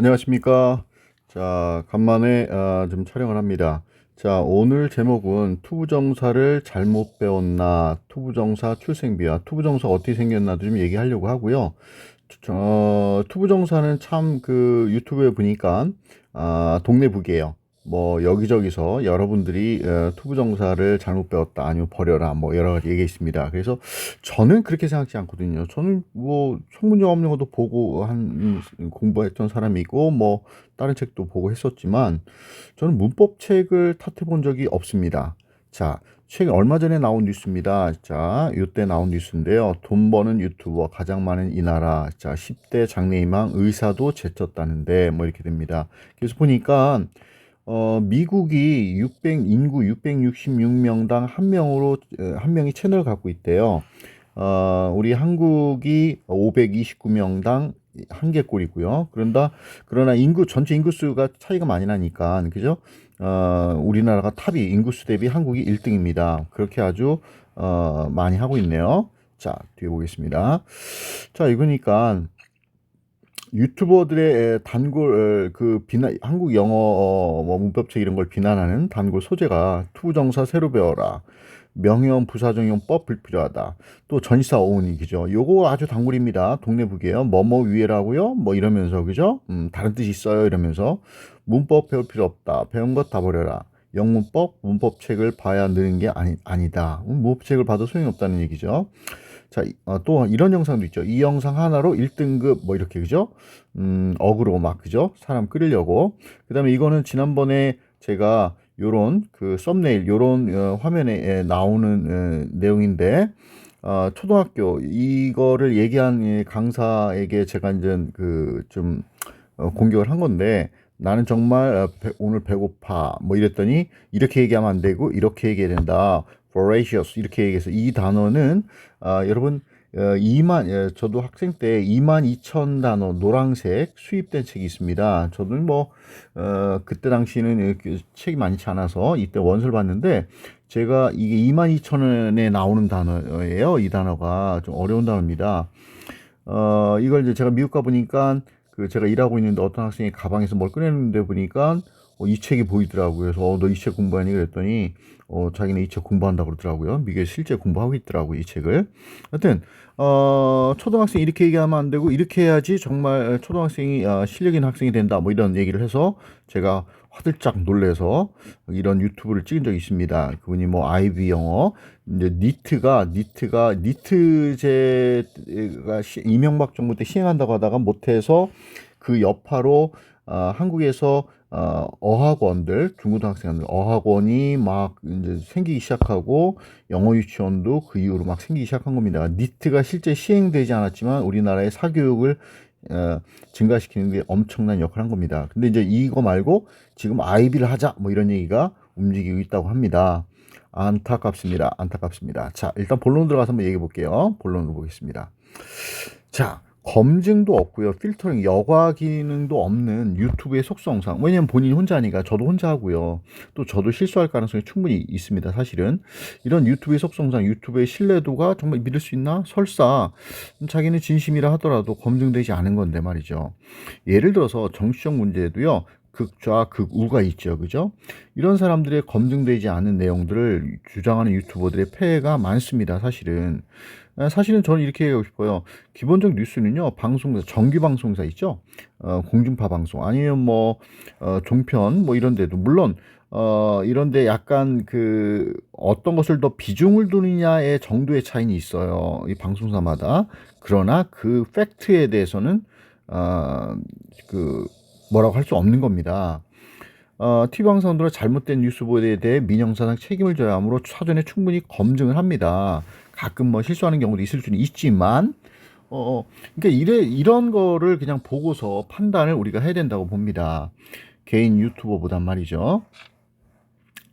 안녕하십니까. 자, 간만에 좀 촬영을 합니다. 자, 오늘 제목은 투부정사를 잘못 배웠나, 투부정사 출생비와 투부정사가 어떻게 생겼나도 좀 얘기하려고 하고요. 투부정사는 참 그 유튜브에 보니까 동네북이에요. 뭐 여기저기서 여러분들이 투부정사를 잘못 배웠다 아니면 버려라 뭐 여러 가지 얘기 있습니다. 그래서 저는 그렇게 생각지 않거든요. 저는 뭐 천문역 없는 것도 보고 한 공부했던 사람이고 뭐 다른 책도 보고 했었지만 저는 문법 책을 탓해 본 적이 없습니다. 자, 최근 얼마 전에 나온 뉴스입니다. 자, 요때 나온 뉴스인데요. 돈 버는 유튜버 가장 많은 이 나라. 자, 10대 장래희망 의사도 제쳤다는데 뭐 이렇게 됩니다. 그래서 보니까 미국이 인구 666명당 한 명으로 한 명이 채널을 갖고 있대요. 우리 한국이 529명당 한 개꼴이고요. 그러나 전체 인구수가 차이가 많이 나니까, 그죠? 우리나라가 탑이 인구수 대비 한국이 1등입니다. 그렇게 아주, 많이 하고 있네요. 자, 뒤에 보겠습니다. 자, 이거니까, 유튜버들의 단골 그 비난 한국 영어 뭐 문법책 이런 걸 비난하는 단골 소재가 투정사 새로 배워라. 명형 부사정형법 불필요하다. 또 전치사 어원이기죠. 요거 아주 단골입니다. 동네북이에요. 뭐뭐 위에라고요? 뭐 이러면서 그죠? 다른 뜻이 있어요. 이러면서 문법 배울 필요 없다. 배운 것 다 버려라. 영문법 문법책을 봐야 느는 게 아니다. 문법책을 봐도 소용이 없다는 얘기죠. 자, 또 이런 영상도 있죠. 이 영상 하나로 1등급 뭐 이렇게 그죠? 억으로 막 그죠? 사람 끌려고. 그다음에 이거는 지난번에 제가 요런 그 썸네일 요런 화면에 나오는 내용인데 초등학교 이거를 얘기한 이 강사에게 제가 이제 그 좀 공격을 한 건데 나는 정말 오늘 배고파 뭐 이랬더니 이렇게 얘기하면 안 되고 이렇게 얘기해야 된다. voracious 이렇게 얘기해서 이 단어는 여러분 2만 저도 학생 때 22,000 단어 노란색 수입된 책이 있습니다. 저는 뭐 그때 당시에는 책이 많지 않아서 이때 원서를 봤는데 제가 이게 22,000원에 나오는 단어예요. 이 단어가 좀 어려운 단어입니다. 이걸 이제 제가 미국 가 보니까 그 제가 일하고 있는데 어떤 학생이 가방에서 뭘 꺼내는데 보니까 이 책이 보이더라고요. 그래서 너 이 책 공부하니 그랬더니 자기는 이 책 공부한다고 그러더라고요. 미국에 실제 공부하고 있더라고요, 이 책을. 하여튼 초등학생이 이렇게 얘기하면 안 되고 이렇게 해야지 정말 초등학생이 실력 있는 학생이 된다. 뭐 이런 얘기를 해서 제가 화들짝 놀래서 이런 유튜브를 찍은 적이 있습니다. 그분이 뭐 아이비 영어 이제 니트제가 이명박 정부 때 시행한다고 하다가 못해서 그 여파로 한국에서 어학원들 중고등학생들 어학원이 막 이제 생기기 시작하고 영어 유치원도 그 이후로 막 생기기 시작한 겁니다. 니트가 실제 시행되지 않았지만 우리나라의 사교육을 증가시키는 게 엄청난 역할을 한 겁니다. 근데 이제 이거 말고 지금 아이비를 하자 뭐 이런 얘기가 움직이고 있다고 합니다. 안타깝습니다. 안타깝습니다. 자, 일단 본론 들어가서 한번 얘기해 볼게요. 본론을 보겠습니다. 자, 검증도 없고요. 필터링, 여과 기능도 없는 유튜브의 속성상. 왜냐면 본인이 혼자 하니까 저도 혼자 하고요. 또 저도 실수할 가능성이 충분히 있습니다. 사실은. 이런 유튜브의 속성상 유튜브의 신뢰도가 정말 믿을 수 있나? 설사 자기는 진심이라 하더라도 검증되지 않은 건데 말이죠. 예를 들어서 정치적 문제에도요. 극좌, 극우가 있죠. 그죠? 이런 사람들의 검증되지 않은 내용들을 주장하는 유튜버들의 폐해가 많습니다. 사실은 저는 이렇게 얘기하고 싶어요. 기본적 뉴스는요, 방송사, 정규 방송사 있죠? 공중파 방송, 아니면 뭐, 종편, 뭐 이런 데도, 물론, 이런데 약간 어떤 것을 더 비중을 두느냐의 정도의 차이는 있어요. 이 방송사마다. 그러나 그 팩트에 대해서는, 어, 그, 뭐라고 할 수 없는 겁니다. TV 방송들은 잘못된 뉴스 보도에 대해 민형사상 책임을 져야 하므로 사전에 충분히 검증을 합니다. 가끔 뭐 실수하는 경우도 있을 수는 있지만, 그러니까 이런 거를 그냥 보고서 판단을 우리가 해야 된다고 봅니다. 개인 유튜버보단 말이죠.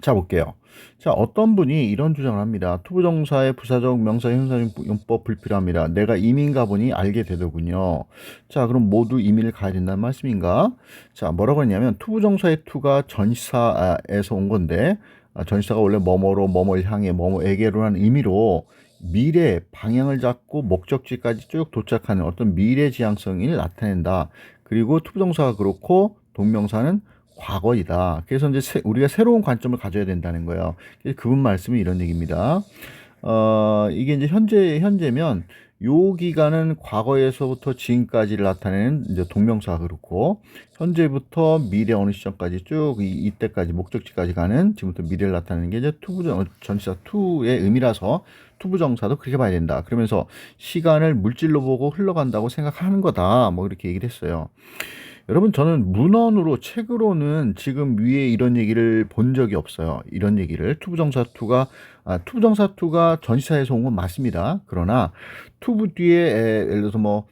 자, 볼게요. 자, 어떤 분이 이런 주장을 합니다. 투부정사의 부사적 명사 형사용법 불필요합니다. 내가 이민 가보니 알게 되더군요. 자, 그럼 모두 이민을 가야 된다는 말씀인가? 자, 뭐라고 했냐면 투부정사의 투가 전치사에서 온 건데 전치사가 원래 뭐뭐로 뭐뭐를 향해 뭐뭐에게로라는 의미로 미래 방향을 잡고 목적지까지 쭉 도착하는 어떤 미래 지향성을 나타낸다. 그리고 투부정사가 그렇고 동명사는 과거이다. 그래서 이제 우리가 새로운 관점을 가져야 된다는 거예요. 그분 말씀이 이런 얘기입니다. 이게 이제 현재면 요 기간은 과거에서부터 지금까지를 나타내는 이제 동명사가 그렇고, 현재부터 미래 어느 시점까지 쭉 이때까지 목적지까지 가는 지금부터 미래를 나타내는 게 이제 전치사 투의 의미라서 투부정사도 그렇게 봐야 된다. 그러면서 시간을 물질로 보고 흘러간다고 생각하는 거다. 뭐 이렇게 얘기를 했어요. 여러분, 저는 문헌으로 책으로는 지금 위에 이런 얘기를 본 적이 없어요. 이런 얘기를 투부정사 투가 전치사에서 온 건 맞습니다. 그러나 투부 뒤에 예를 들어서 뭐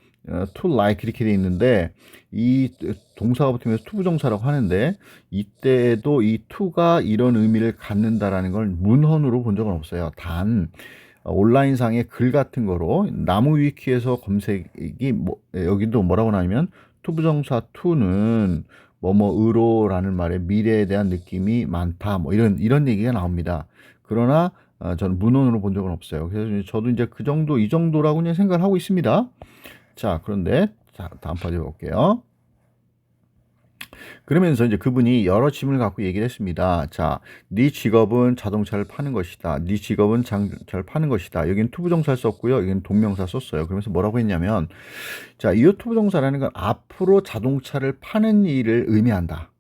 to like 이렇게 돼 있는데, 이 동사가 붙으면서 투부정사라고 하는데, 이때에도 이 to가 이런 의미를 갖는다라는 걸 문헌으로 본 적은 없어요. 단 온라인상의 글 같은 거로 나무 위키에서 검색이 여기도 뭐라고 나오면 투부정사 to는 뭐뭐으로라는 말에 미래에 대한 느낌이 많다, 뭐 이런 얘기가 나옵니다. 그러나 저는 문헌으로 본 적은 없어요. 그래서 저도 이제 이 정도라고 그냥 생각을 하고 있습니다. 자, 그런데 다음 파트 볼게요. 그러면서 이제 그분이 여러 짐을 갖고 얘기를 했습니다. 자, 네 직업은 자동차를 파는 것이다. 네 직업은 자동차를 파는 것이다. 여기는 투부정사를 썼고요. 여기는 동명사 썼어요. 그러면서 뭐라고 했냐면, 자, 이 투부정사라는 건 앞으로 자동차를 파는 일을 의미한다.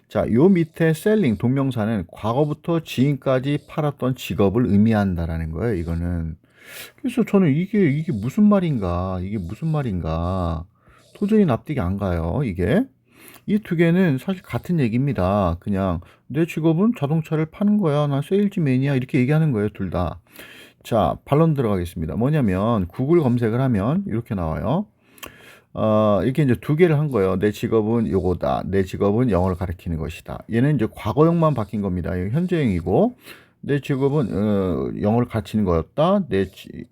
자, 요 밑에 셀링 동명사는 과거부터 지금까지 팔았던 직업을 의미한다라는 거예요. 이거는. 그래서 저는 이게 무슨 말인가? 이게 무슨 말인가? 도저히 납득이 안 가요. 이게. 이 두 개는 사실 같은 얘기입니다. 그냥 내 직업은 자동차를 파는 거야. 난 세일즈맨이야. 이렇게 얘기하는 거예요. 둘 다. 자, 반론 들어가겠습니다. 뭐냐면 구글 검색을 하면 이렇게 나와요. 이렇게 이제 두 개를 한 거예요. 내 직업은 요거다. 내 직업은 영어를 가르치는 것이다. 얘는 이제 과거형만 바뀐 겁니다. 현재형이고, 내 직업은 영어를 가르치는 거였다.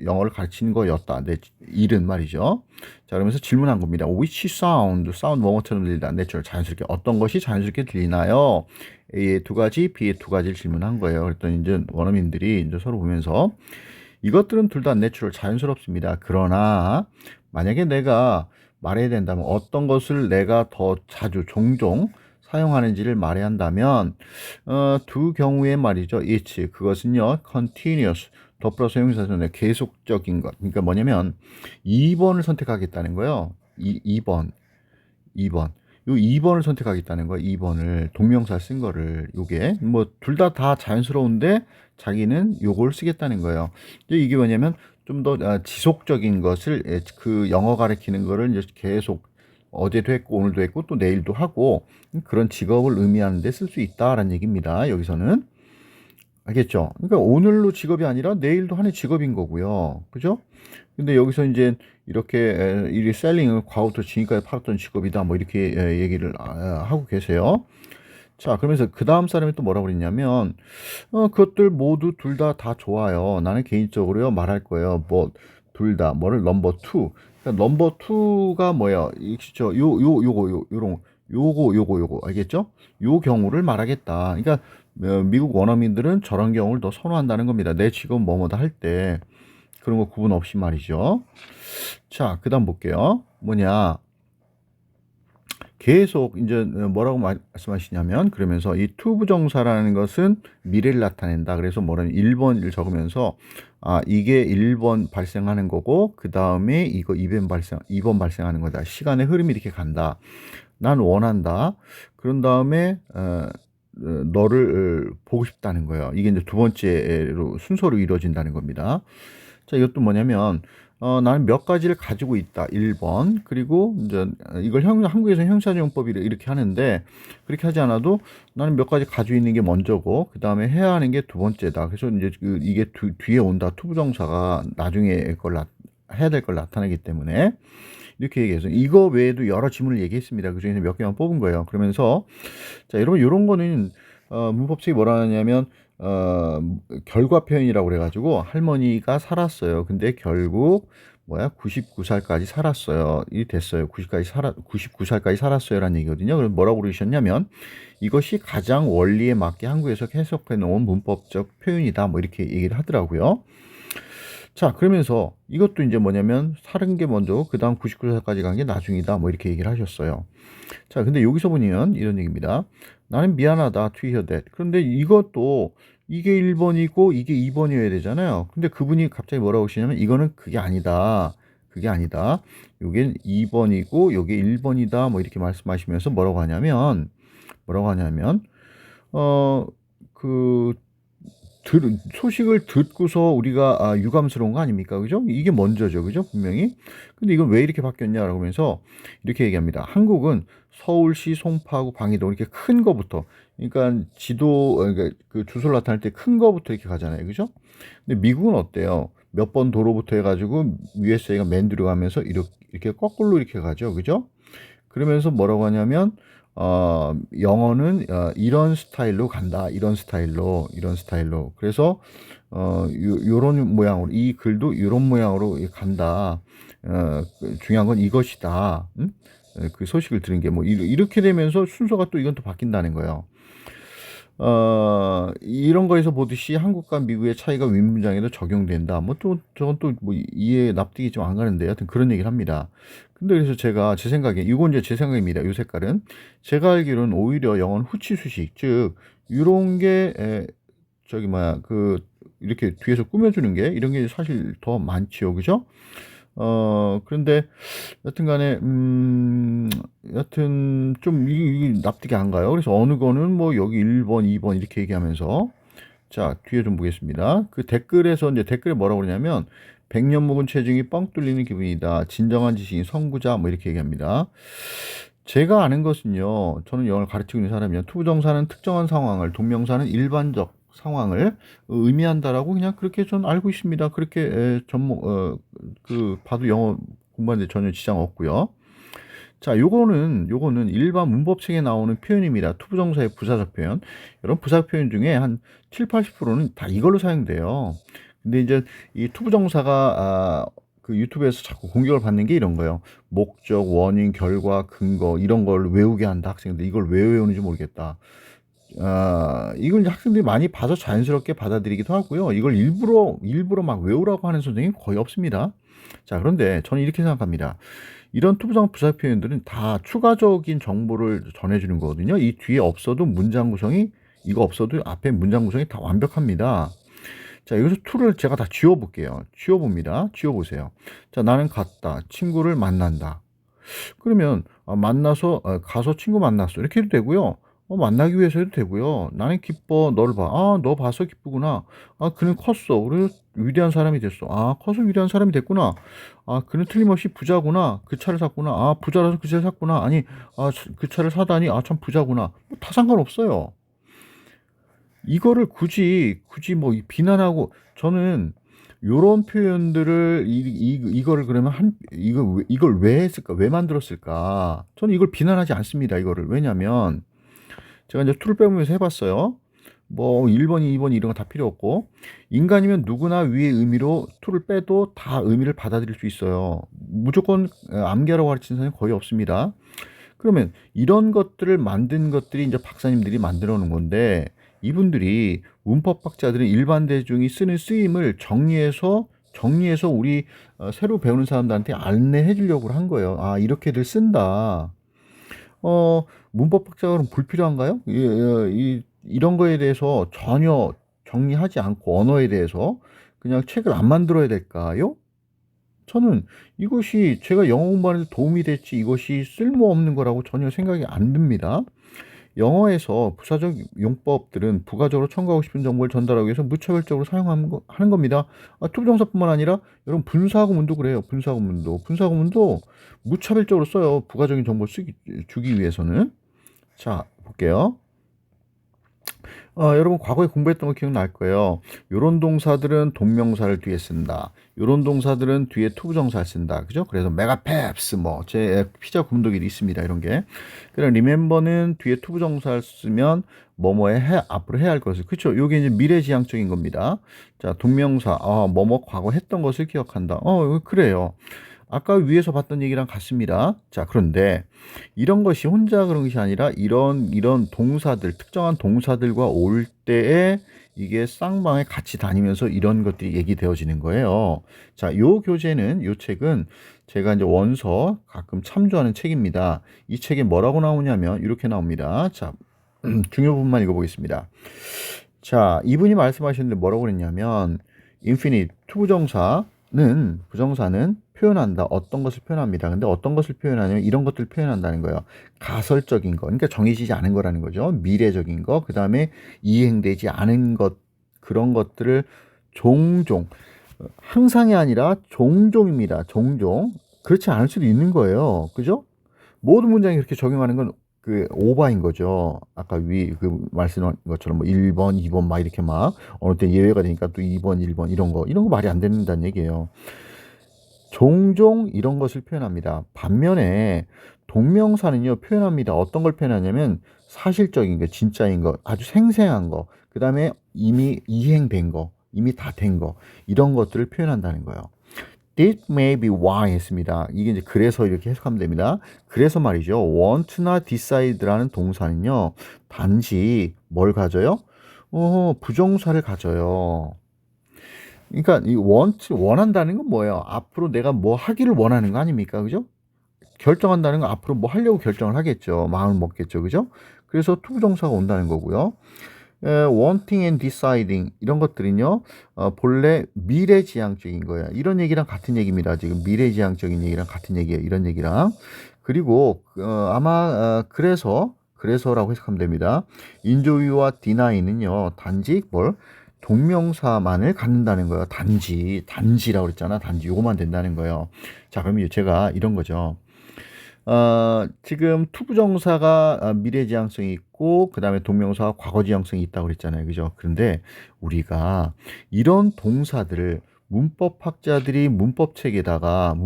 영어를 가르치는 거였다. 내 일은 말이죠. 자, 그러면서 질문한 겁니다. Which sound 뭐뭐처럼 들리다. 내추럴 자연스럽게 어떤 것이 자연스럽게 들리나요? A의 두 가지, B의 두 가지를 질문한 거예요. 그랬더니 이제 원어민들이 이제 서로 보면서 이것들은 둘 다 내추럴 자연스럽습니다. 그러나 만약에 내가 말해야 된다면 어떤 것을 내가 더 자주 종종 사용하는지를 말해야 한다면 두 경우에 말이죠. each 그것은요 continuous 더불어서 형용사전에 계속적인 것. 그러니까 뭐냐면 2번을 선택하겠다는 거예요. 2번 요 2번을 선택하겠다는 거예요. 2번을 동명사 쓴 거를. 요게 뭐 둘 다 자연스러운데 자기는 요걸 쓰겠다는 거예요. 이게 뭐냐면 좀 더 지속적인 것을 그 영어 가르치는 거를 이제 계속 어제도 했고 오늘도 했고 또 내일도 하고 그런 직업을 의미하는 데 쓸 수 있다라는 얘기입니다. 여기서는. 알겠죠? 그러니까 오늘로 직업이 아니라 내일도 하는 직업인 거고요. 그죠? 근데 여기서 이제 이렇게 이 셀링은 과거부터 지금까지 팔았던 직업이다. 뭐 이렇게 얘기를 하고 계세요. 자, 그러면서 그 다음 사람이 또 뭐라고 그랬냐면, 그것들 모두 둘 다 좋아요. 나는 개인적으로요, 말할 거예요. 뭐, 둘 다, 뭐를, 넘버 투. 그러니까 넘버 투가 뭐야? 요거, 알겠죠? 요 경우를 말하겠다. 그러니까, 미국 원어민들은 저런 경우를 더 선호한다는 겁니다. 내 직업 뭐뭐다 할 때. 그런 거 구분 없이 말이죠. 자, 그 다음 볼게요. 뭐냐. 계속 이제 뭐라고 말씀하시냐면, 그러면서 이 투부정사라는 것은 미래를 나타낸다. 그래서 뭐라면 1번을 적으면서 이게 1번 발생하는 거고 그 다음에 이거 2번 발생하는 거다. 시간의 흐름이 이렇게 간다. 난 원한다. 그런 다음에 너를 보고 싶다는 거예요. 이게 이제 두 번째로 순서로 이루어진다는 겁니다. 자, 이것도 뭐냐면 나는 몇 가지를 가지고 있다. 1번. 그리고 이제 이걸 한국에서 형사용법이 이렇게 하는데, 그렇게 하지 않아도 나는 몇 가지 가지고 있는 게 먼저고 그 다음에 해야 하는 게 두 번째다. 그래서 이제 이게 뒤에 온다. 투부정사가 나중에 해야 될 걸 나타내기 때문에 이렇게 얘기해서, 이거 외에도 여러 지문을 얘기했습니다. 그 중에서 몇 개만 뽑은 거예요. 그러면서 자, 여러분, 이런 거는 문법책이 뭐라 하냐면 결과 표현이라고 그래가지고 할머니가 살았어요. 근데 결국 99살까지 살았어요. 이 됐어요. 99살까지 살았어요라는 얘기거든요. 그럼 뭐라고 그러셨냐면, 이것이 가장 원리에 맞게 한국에서 해석해 놓은 문법적 표현이다. 뭐 이렇게 얘기를 하더라고요. 자, 그러면서 이것도 이제 뭐냐면 사는 게 먼저 그다음 99살까지 간 게 나중이다. 뭐 이렇게 얘기를 하셨어요. 자, 근데 여기서 보면 이런 얘기입니다. 나는 미안하다 to hear that. 그런데 이것도 이게 1번이고 이게 2번이어야 되잖아요. 근데 그분이 갑자기 뭐라고 하시냐면 이거는 그게 아니다. 그게 아니다. 요게 2번이고 요게 1번이다. 뭐 이렇게 말씀하시면서 뭐라고 하냐면 그 소식을 듣고서 우리가 유감스러운 거 아닙니까? 그죠? 이게 먼저죠. 그죠? 분명히. 근데 이건 왜 이렇게 바뀌었냐라고 하면서 이렇게 얘기합니다. 한국은 서울시, 송파구, 방이동 이렇게 큰 거부터, 그러니까 그러니까 그 주소를 나타낼 때 큰 거부터 이렇게 가잖아요. 그죠? 근데 미국은 어때요? 몇 번 도로부터 해가지고 USA가 맨 뒤로 가면서 이렇게 거꾸로 이렇게 가죠. 그죠? 그러면서 뭐라고 하냐면 영어는 이런 스타일로 간다. 이런 스타일로. 그래서 요런 모양으로 이 글도 요런 모양으로 간다. 중요한 건 이것이다. 응? 그 소식을 들은 게 뭐 이렇게 되면서 순서가 또 이건 또 바뀐다는 거예요. 이런 거에서 보듯이 한국과 미국의 차이가 윗문장에도 적용된다. 뭐 또 저건 또 뭐 이해 납득이 좀 안 가는데 하여튼 그런 얘기를 합니다. 근데 그래서 제가 제 생각에 이건 이제 제 생각입니다. 요 색깔은 제가 알기로는 오히려 영어는 후치수식 즉 요런 게 저기 뭐야 그 이렇게 뒤에서 꾸며주는 게 이런 게 사실 더 많지요. 그죠? 그런데 여튼 간에 여튼 좀 이게 납득이 안 가요. 그래서 어느 거는 뭐 여기 1번, 2번 이렇게 얘기하면서 자, 뒤에 좀 보겠습니다. 그 댓글에서 이제 댓글에 뭐라고 그러냐면 100년 묵은 체중이 뻥 뚫리는 기분이다. 진정한 지식인 선구자 뭐 이렇게 얘기합니다. 제가 아는 것은요. 저는 영어를 가르치고 있는 사람이요. 투부정사는 특정한 상황을, 동명사는 일반적 상황을 의미한다라고 그냥 그렇게 전 알고 있습니다. 그렇게 그 봐도 영어 공부하는데 전혀 지장 없고요. 자, 요거는 일반 문법책에 나오는 표현입니다. 투부정사의 부사적 표현. 이런 부사적 표현 중에 한 7, 80%는 다 이걸로 사용돼요. 근데 이제 이 투부정사가 그 유튜브에서 자꾸 공격을 받는 게 이런 거예요. 목적, 원인, 결과, 근거 이런 걸 외우게 한다 학생들. 이걸 왜 외우는지 모르겠다. 이걸 이제 학생들이 많이 봐서 자연스럽게 받아들이기도 하고요. 이걸 일부러 막 외우라고 하는 선생님이 거의 없습니다. 자, 그런데 저는 이렇게 생각합니다. 이런 투부정 부사 표현들은 다 추가적인 정보를 전해주는 거거든요. 이 뒤에 없어도 문장 구성이 이거 없어도 앞에 문장 구성이 다 완벽합니다. 자, 여기서 to를 제가 다 지워볼게요. 지워봅니다. 지워보세요. 자, 나는 갔다. 친구를 만난다. 그러면 만나서 가서 친구 만났어. 이렇게 해도 되고요. 만나기 위해서 해도 되고요. 나는 기뻐. 너를 봐. 너 봐서 기쁘구나. 그는 컸어. 그래서 위대한 사람이 됐어. 커서 위대한 사람이 됐구나. 그는 틀림없이 부자구나. 그 차를 샀구나. 부자라서 그 차를 샀구나. 아니, 그 차를 사다니. 참 부자구나. 다 상관없어요. 이거를 굳이 뭐 비난하고 저는 요런 표현들을 이거를 그러면 이걸 왜 했을까? 왜 만들었을까? 저는 이걸 비난하지 않습니다. 이거를. 왜냐면 제가 이제 툴을 빼보면서 해봤어요. 뭐 1번이 2번이 이런 거 다 필요 없고 인간이면 누구나 위의 의미로 툴을 빼도 다 의미를 받아들일 수 있어요. 무조건 암기하라고 가르치는 사람이 거의 없습니다. 그러면 이런 것들을 만든 것들이 이제 박사님들이 만들어 놓은 건데 이분들이 문법학자들은 일반 대중이 쓰는 쓰임을 정리해서 우리 새로 배우는 사람들한테 안내해 주려고 한 거예요. 이렇게들 쓴다. 문법학자가 그럼 불필요한가요? 이런 거에 대해서 전혀 정리하지 않고 언어에 대해서 그냥 책을 안 만들어야 될까요? 저는 이것이 제가 영어 공부하는 데 도움이 될지 이것이 쓸모없는 거라고 전혀 생각이 안 듭니다. 영어에서 부사적 용법들은 부가적으로 첨가하고 싶은 정보를 전달하기 위해서 무차별적으로 하는 겁니다. 투부정사뿐만 아니라 여러분 분사구문도 그래요. 분사구문도 무차별적으로 써요. 부가적인 정보를 주기 위해서는. 자, 볼게요. 여러분 과거에 공부했던 거 기억날 거예요. 요런 동사들은 동명사를 뒤에 쓴다. 요런 동사들은 뒤에 투부정사를 쓴다. 그죠? 그래서 메가펩스 제 피자 곰독일이 있습니다. 이런 게. 그럼 리멤버는 뒤에 투부정사를 쓰면 앞으로 해야 할 것을. 그렇죠? 요게 이제 미래지향적인 겁니다. 자, 동명사. 과거 했던 것을 기억한다. 그래요. 아까 위에서 봤던 얘기랑 같습니다. 자, 그런데 이런 것이 혼자 그런 것이 아니라 이런 동사들, 특정한 동사들과 올 때에 이게 쌍방에 같이 다니면서 이런 것들이 얘기되어지는 거예요. 자, 요 교재는, 요 책은 제가 이제 원서 가끔 참조하는 책입니다. 이 책에 뭐라고 나오냐면 이렇게 나옵니다. 자, 중요 부분만 읽어보겠습니다. 자, 이분이 말씀하셨는데 뭐라고 그랬냐면 infinite 부정사는 표현한다. 어떤 것을 표현합니다. 근데 어떤 것을 표현하냐면 이런 것들을 표현한다는 거예요. 가설적인 거. 그러니까 정해지지 않은 거라는 거죠. 미래적인 거. 그다음에 이행되지 않은 것, 그런 것들을 종종, 항상이 아니라 종종입니다. 종종. 그렇지 않을 수도 있는 거예요. 그죠? 모든 문장에 그렇게 적용하는 건 그 오바인 거죠. 아까 위 그 말씀한 것처럼 뭐 1번, 2번 막 이렇게 막 어느 때 예외가 되니까 또 2번, 1번 이런 거 말이 안 된다는 얘기예요. 종종 이런 것을 표현합니다. 반면에 동명사는요, 표현합니다. 어떤 걸 표현하냐면 사실적인 거, 진짜인 거, 아주 생생한 거, 그 다음에 이미 이행된 거, 이미 다 된 거, 이런 것들을 표현한다는 거예요. This may be why 했습니다. 이게 이제 그래서 이렇게 해석하면 됩니다. 그래서 말이죠. want나 decide라는 동사는요, 단지 뭘 가져요? 부정사를 가져요. 그러니까 이 원한다는 건 뭐예요? 앞으로 내가 뭐 하기를 원하는 거 아닙니까? 그죠? 결정한다는 건 앞으로 뭐 하려고 결정을 하겠죠. 마음을 먹겠죠. 그죠? 그래서 투부정사가 온다는 거고요. wanting and deciding 이런 것들은요, 본래 미래지향적인 거예요. 이런 얘기랑 같은 얘기입니다. 지금 미래지향적인 얘기랑 같은 얘기예요. 이런 얘기랑. 그리고 아마 그래서라고 해석하면 됩니다. enjoy와 deny는요, 단지 동명사만을 갖는다는 거예요. 단지라고 그랬잖아. 단지 요거만 된다는 거예요. 자, 그러면 제가 이런 거죠. 지금 투부정사가 미래지향성이 있고 그 다음에 동명사가 과거지향성이 있다고 그랬잖아요. 그죠? 그런데 우리가 이런 동사들을 문법학자들이 문법책에다가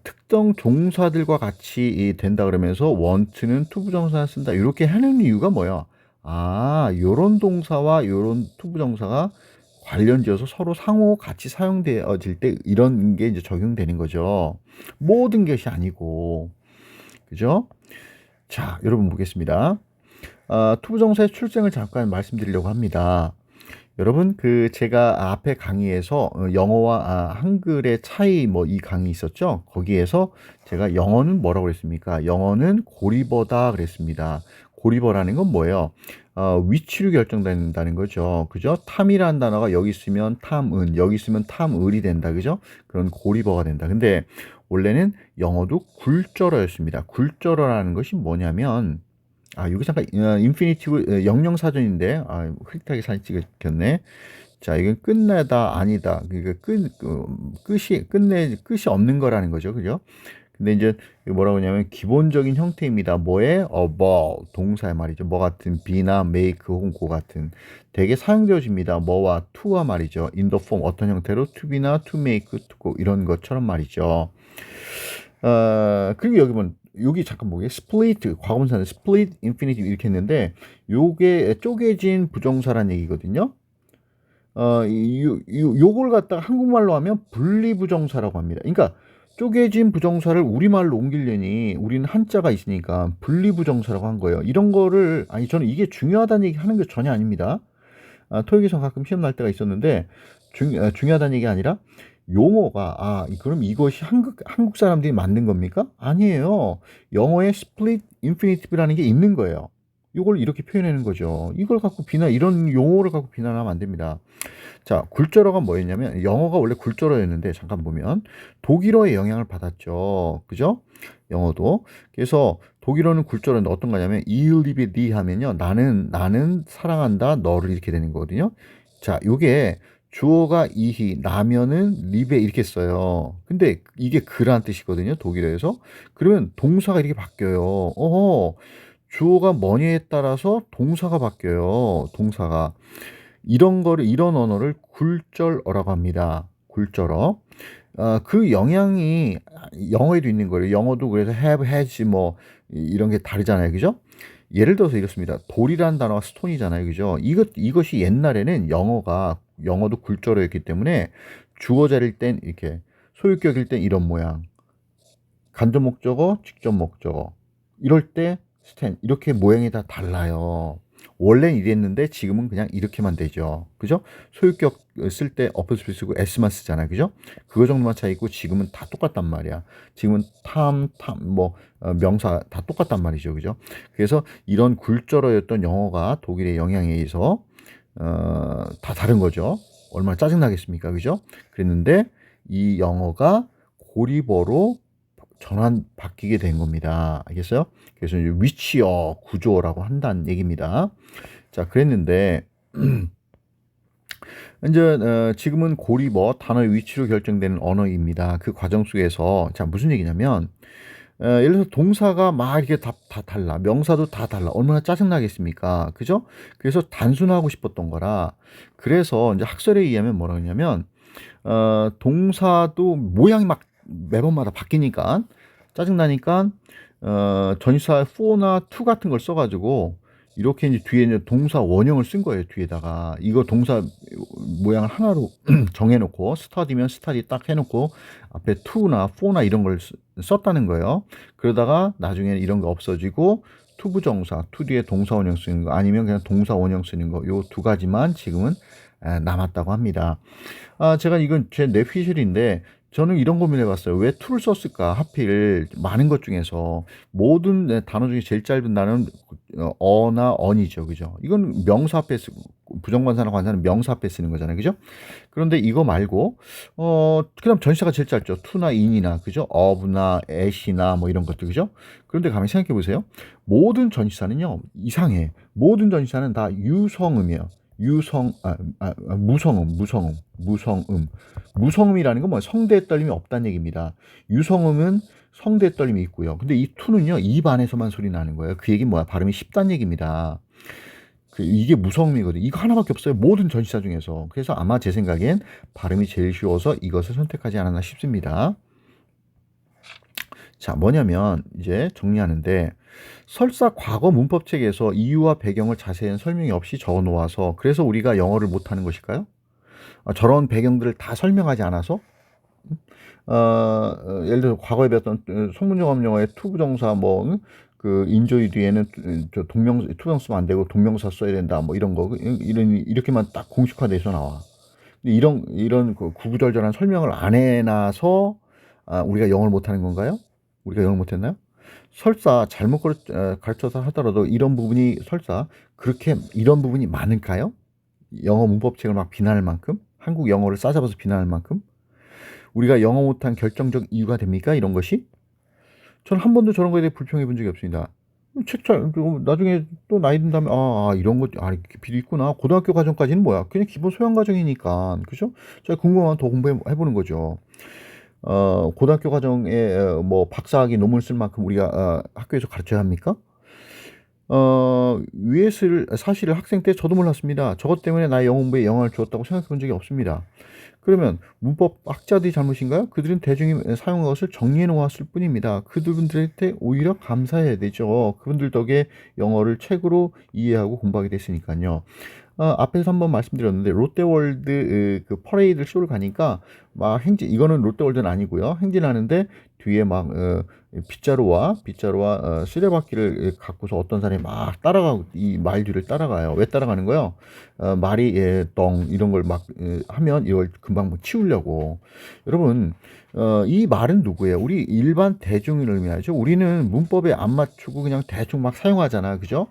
특정 동사들과 같이 된다 그러면서 want는 투부정사를 쓴다. 이렇게 하는 이유가 뭐야? 요런 동사와 요런 투부정사가 관련지어서 서로 상호 같이 사용되어질 때 이런 게 이제 적용되는 거죠. 모든 것이 아니고. 그죠? 자, 여러분 보겠습니다. 투부정사의 출생을 잠깐 말씀드리려고 합니다. 여러분, 제가 앞에 강의에서 영어와 한글의 차이 이 강의 있었죠? 거기에서 제가 영어는 뭐라고 그랬습니까? 영어는 고리버다 그랬습니다. 고리버라는 건 뭐예요? 위치로 결정된다는 거죠. 그죠? 탐이라는 단어가 여기 있으면 탐은, 여기 있으면 탐을이 된다. 그죠? 그런 고리버가 된다. 근데 원래는 영어도 굴절어였습니다. 굴절어라는 것이 뭐냐면, 여기 잠깐 인피니티브 영영사전인데 흐릿하게 사진 찍었네. 자, 이건 끝내다 아니다. 그러니까 끝이 없는 거라는 거죠. 그죠? 근데 이제 뭐라고 하냐면 기본적인 형태입니다. 뭐에? about 동사의 말이죠. 뭐 같은 be나 make 혹은 고 같은 되게 사용되어집니다. 뭐와 to와 말이죠. in the form 어떤 형태로 to be나 to make, to go 이런 것처럼 말이죠. 그리고 여기 잠깐 보게 split 과거분사는 split infinitive 이렇게 했는데 요게 쪼개진 부정사란 얘기거든요. 요걸 갖다가 한국말로 하면 분리부정사라고 합니다. 그러니까 쪼개진 부정사를 우리말로 옮기려니 우리는 한자가 있으니까 분리부정사라고 한 거예요. 이런 거를 저는 이게 중요하다는 얘기 하는 게 전혀 아닙니다. 토익에서 가끔 시험 날 때가 있었는데 중요하다는 얘기 아니라 용어가 그럼 이것이 한국 사람들이 만든 겁니까? 아니에요. 영어에 split infinitive라는 게 있는 거예요. 이걸 이렇게 표현하는 거죠. 이런 용어를 갖고 비난하면 안 됩니다. 자, 굴절어가 뭐였냐면 영어가 원래 굴절어였는데 잠깐 보면 독일어의 영향을 받았죠. 그죠? 영어도. 그래서 독일어는 굴절어인데 어떤 거냐면 ich liebe dich 하면요. 나는 사랑한다. 너를 이렇게 되는 거거든요. 자, 요게 주어가 이히 나면은 리베 이렇게 써요. 근데 이게 그란 뜻이거든요. 독일어에서. 그러면 동사가 이렇게 바뀌어요. 주어가 뭐냐에 따라서 동사가 바뀌어요. 동사가. 이런 언어를 굴절어라고 합니다. 굴절어. 그 영향이 영어에도 있는 거예요. 영어도 그래서 have, has 이런 게 다르잖아요. 그죠? 예를 들어서 이렇습니다. 돌이라는 단어가 스톤이잖아요. 그죠? 이것이 옛날에는 영어가 영어도 굴절어였기 때문에 주어 자리일 땐 이렇게, 소유격일 땐 이런 모양, 간접 목적어, 직접 목적어, 이럴 때 stand 이렇게 모양이 다 달라요. 원래는 이랬는데 지금은 그냥 이렇게만 되죠. 그죠? 소유격 쓸 때 어퍼스트리 쓰고 s만 쓰잖아. 그죠? 그거 정도만 차이 있고 지금은 다 똑같단 말이야. 지금은 명사 다 똑같단 말이죠. 그죠? 그래서 이런 굴절어였던 영어가 독일의 영향에 의해서 다 다른 거죠. 얼마나 짜증나겠습니까? 그죠? 그랬는데 이 영어가 고리버로 바뀌게 된 겁니다. 알겠어요? 그래서 이제 위치어 구조라고 한다는 얘기입니다. 자, 그랬는데 이제 지금은 고리버 단어의 위치로 결정되는 언어입니다. 그 과정 속에서 자, 무슨 얘기냐면 예를 들어서 동사가 막 이렇게 다 달라. 명사도 다 달라. 얼마나 짜증나겠습니까? 그죠? 그래서 단순화하고 싶었던 거라. 그래서 이제 학설에 의하면 뭐라 그러냐면 동사도 모양이 막 매번마다 바뀌니까 짜증나니까 전치사 for나 to 같은 걸 써가지고 이렇게 이제 뒤에 이제 동사 원형을 쓴 거예요. 뒤에다가 이거 동사 모양을 하나로 정해놓고 study면 study 딱 해놓고 앞에 to나 for나 이런 걸 썼다는 거예요. 그러다가 나중에는 이런 거 없어지고 to 부정사, to 뒤에 동사 원형 쓰는 거 아니면 그냥 동사 원형 쓰는 거 요 두 가지만 지금은 남았다고 합니다. 제가 이건 제 뇌피셜인데 저는 이런 고민을 해봤어요. 왜 to를 썼을까? 하필 많은 것 중에서 모든 단어 중에 제일 짧은 단어는 어나 on이죠, 그죠? 이건 명사 앞에 쓰고 부정관사나 관사는 명사 앞에 쓰는 거잖아요, 그죠? 그런데 이거 말고 그다음 전치사가 제일 짧죠. to나 in이나 그죠? of나 at이나 뭐 이런 것들 그죠? 그런데 가만히 생각해 보세요. 모든 전치사는요 이상해. 모든 전치사는 다 유성음이에요. 무성음이라는 건 뭐야? 성대에 떨림이 없다는 얘기입니다. 유성음은 성대에 떨림이 있고요. 근데 이 투는요, 입 안에서만 소리 나는 거예요. 그 얘기 뭐야? 발음이 쉽다는 얘기입니다. 이게 무성음이거든요. 이거 하나밖에 없어요. 모든 전치사 중에서. 그래서 아마 제 생각엔 발음이 제일 쉬워서 이것을 선택하지 않았나 싶습니다. 자, 뭐냐면 이제 정리하는데 설사 과거 문법책에서 이유와 배경을 자세한 설명이 없이 적어 놓아서 그래서 우리가 영어를 못하는 것일까요? 저런 배경들을 다 설명하지 않아서 예를 들어 과거에 배웠던 속문정업 영어의 투부정사 그 인조이 뒤에는 저 투부정사 쓰면 안 되고 동명사 써야 된다 뭐 이런 거 이렇게만 딱 공식화돼서 나와. 이런 그 구구절절한 설명을 안 해놔서 우리가 영어를 못하는 건가요? 우리가 영어를 못했나요? 설사 잘못 가르쳐서 하더라도 이런 부분이 설사 그렇게 이런 부분이 많을까요? 영어 문법책을 막 비난할 만큼 한국 영어를 싸잡아서 비난할 만큼 우리가 영어 못한 결정적 이유가 됩니까? 이런 것이 저는 한 번도 저런 거에 대해 불평해 본 적이 없습니다. 나중에 또 나이 든다면 이런 거 이렇게 비리 있구나. 고등학교 과정까지는 뭐야? 그냥 기본 소양 과정이니까 그죠? 제가 궁금하면 더 공부해 보는 거죠. 고등학교 과정에 뭐 박사학위 논문 쓸 만큼 우리가 학교에서 가르쳐야 합니까? 위에 사실을 학생 때 저도 몰랐습니다. 저것 때문에 나의 영어 공부에 영향을 주었다고 생각해 본 적이 없습니다. 그러면 문법 학자들이 잘못인가요? 그들은 대중이 사용한 것을 정리해 놓았을 뿐입니다. 그분들한테 오히려 감사해야 되죠. 그분들 덕에 영어를 책으로 이해하고 공부하게 됐으니까요. 앞에서 한번 말씀드렸는데 롯데월드 그 퍼레이드 쇼를 가니까 막 이거는 롯데월드는 아니고요. 행진하는데 뒤에 막 빗자루와 수레바퀴를 갖고서 어떤 사람이 막 따라가고 이 말 뒤를 따라가요. 왜 따라가는 거요? 말이 똥 이런 걸 막 하면 이걸 금방 뭐 치우려고. 여러분 이 말은 누구예요? 우리 일반 대중을 의미하죠. 우리는 문법에 안 맞추고 그냥 대충 막 사용하잖아, 그죠?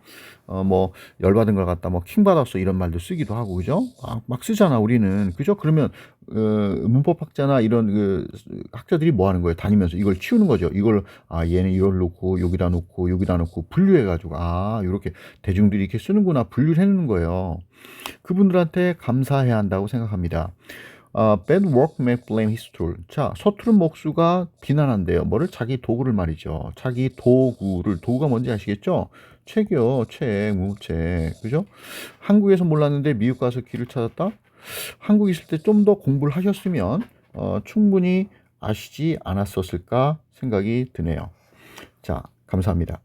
뭐 열받은 걸 갖다 뭐 킹받았어 이런 말도 쓰기도 하고 그죠? 막 쓰잖아 우리는 그죠? 그러면 문법 학자나 이런 그 학자들이 뭐 하는 거예요? 다니면서 이걸 치우는 거죠. 이걸 얘는 이걸 놓고 여기다 놓고 분류해 가지고 이렇게 대중들이 이렇게 쓰는구나 분류를 해 놓는 거예요. 그분들한테 감사해야 한다고 생각합니다. bad workman blame his tool. 자, 서투른 목수가 비난한대요. 뭐를? 자기 도구를 말이죠. 자기 도구가 뭔지 아시겠죠? 책이요, 책, 문책, 그죠? 한국에서 몰랐는데 미국 가서 길을 찾았다? 한국에 있을 때 좀 더 공부를 하셨으면 충분히 아시지 않았었을까 생각이 드네요. 자, 감사합니다.